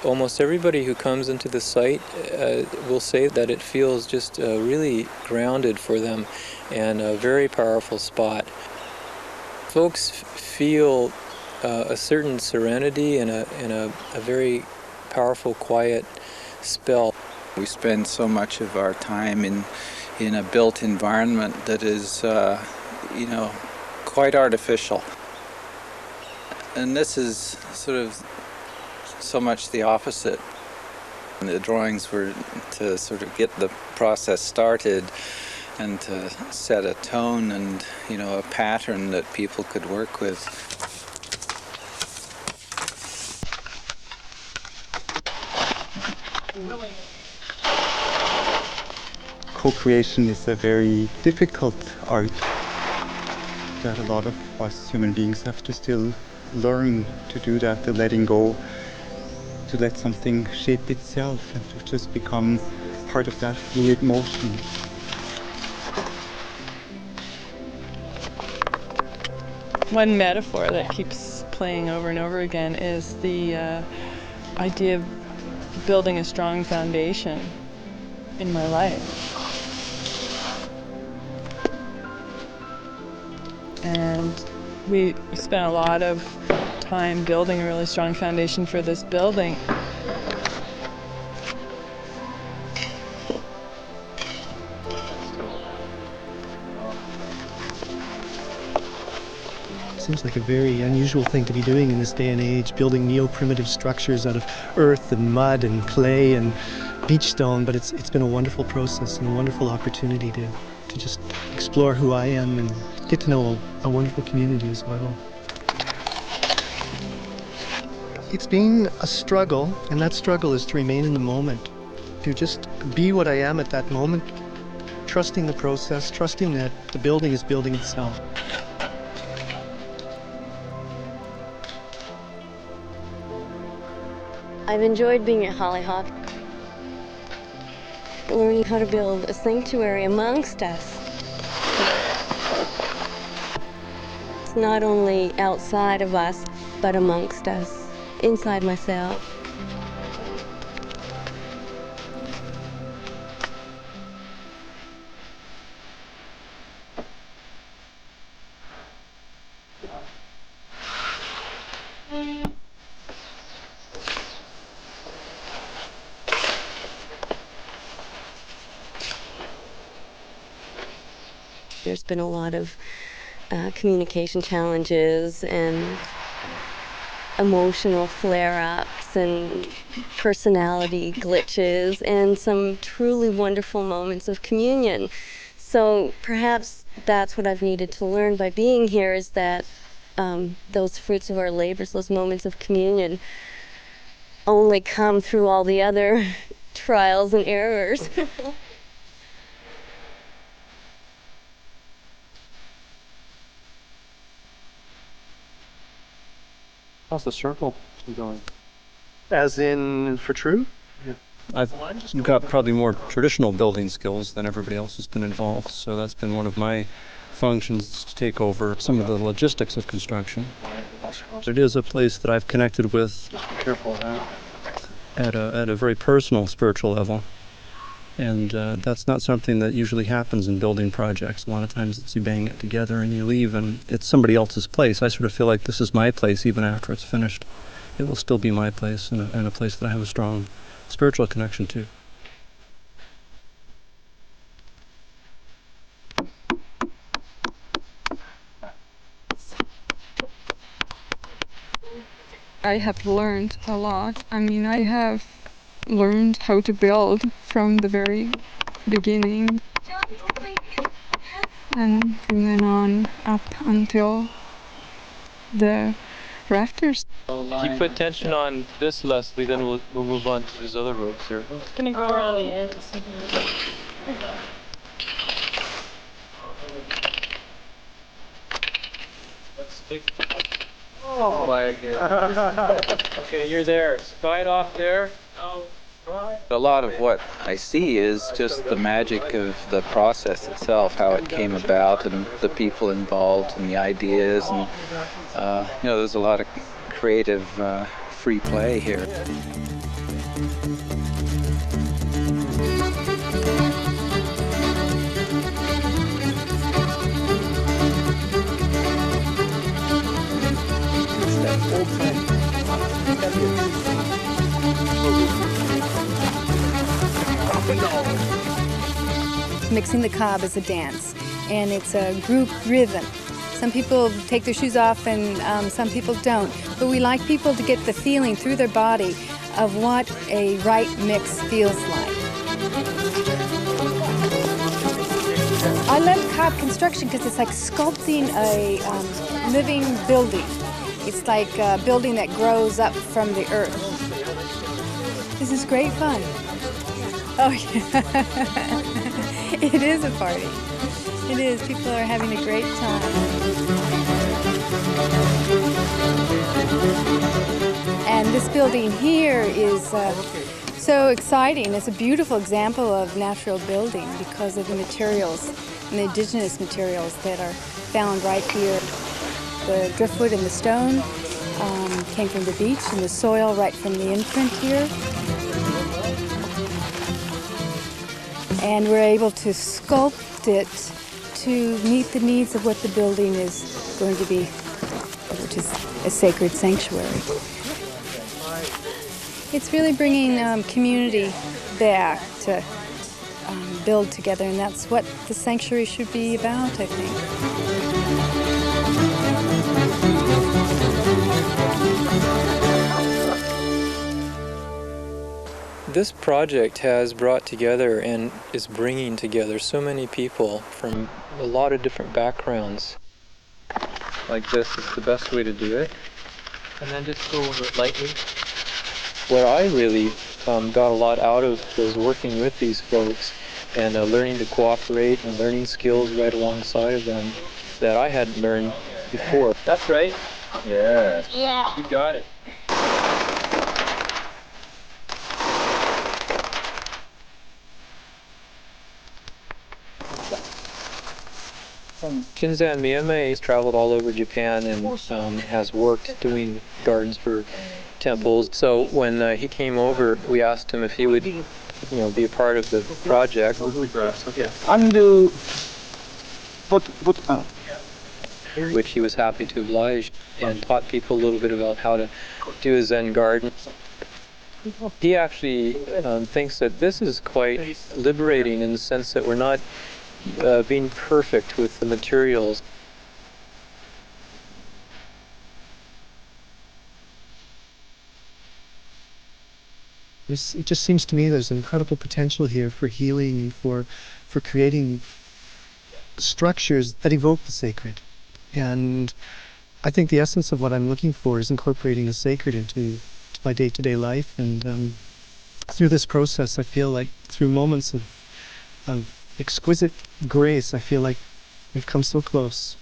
Almost everybody who comes into the site will say that it feels just really grounded for them and a very powerful spot. Folks feel a certain serenity and a very powerful, quiet spell. We spend so much of our time in a built environment that is, quite artificial. And this is sort of so much the opposite. The drawings were to sort of get the process started and to set a tone and, a pattern that people could work with. Co-creation is a very difficult art that a lot of us human beings have to still learn to do that, the letting go, to let something shape itself and to just become part of that fluid motion. One metaphor that keeps playing over and over again is the idea of building a strong foundation in my life. And we spent a lot of time building a really strong foundation for this building. Seems like a very unusual thing to be doing in this day and age, building neo-primitive structures out of earth and mud and clay and beach stone, but it's been a wonderful process and a wonderful opportunity to just explore who I am and get to know a wonderful community as well. It's been a struggle, and that struggle is to remain in the moment, to just be what I am at that moment, trusting the process, trusting that the building is building itself. I've enjoyed being at Hollyhock, learning how to build a sanctuary amongst us. It's not only outside of us, but amongst us, inside myself. There's been a lot of communication challenges and emotional flare-ups and personality glitches and some truly wonderful moments of communion. So perhaps that's what I've needed to learn by being here, is that those fruits of our labors, those moments of communion, only come through all the other trials and errors. How's the circle going? As in, for true? I've got probably more traditional building skills than everybody else has been involved, so that's been one of my functions, to take over some of the logistics of construction. It is a place that I've connected with at a very personal, spiritual level. And that's not something that usually happens in building projects. A lot of times it's you bang it together and you leave and it's somebody else's place. I sort of feel like this is my place even after it's finished. It will still be my place and a place that I have a strong spiritual connection to. I have learned a lot. I have learned how to build from the very beginning, and from then on up until the rafters. Keep attention on this, Leslie, then we'll move on to these other ropes here. Gonna go around the ends. Let's take. Oh my God. Okay, you're there. Slide off there. A lot of what I see is just the magic of the process itself, how it came about and the people involved and the ideas, and there's a lot of creative free play here. Mixing the cob is a dance, and it's a group rhythm. Some people take their shoes off and some people don't, but we like people to get the feeling through their body of what a right mix feels like. I love cob construction because it's like sculpting a living building. It's like a building that grows up from the earth. This is great fun. Oh yeah. It is a party. It is. People are having a great time. And this building here is so exciting. It's a beautiful example of natural building because of the materials and the indigenous materials that are found right here. The driftwood and the stone came from the beach, and the soil right from the imprint here. And we're able to sculpt it to meet the needs of what the building is going to be, which is a sacred sanctuary. It's really bringing community back to build together, and that's what the sanctuary should be about, I think. This project has brought together and is bringing together so many people from a lot of different backgrounds. Like this is the best way to do it. And then just go over it lightly. What I really got a lot out of was working with these folks and learning to cooperate and learning skills right alongside of them that I hadn't learned before. That's right. Yeah. Yeah. You got it. Shinzan Miyame has traveled all over Japan and has worked doing gardens for temples. So when he came over, we asked him if he would, be a part of the project. Undo. Which he was happy to oblige, and taught people a little bit about how to do a Zen garden. He actually thinks that this is quite liberating in the sense that we're not being perfect with the materials. It just seems to me there's incredible potential here for healing, for creating structures that evoke the sacred. And I think the essence of what I'm looking for is incorporating the sacred into my day-to-day life. And through this process, I feel like through moments of exquisite grace, I feel like we've come so close.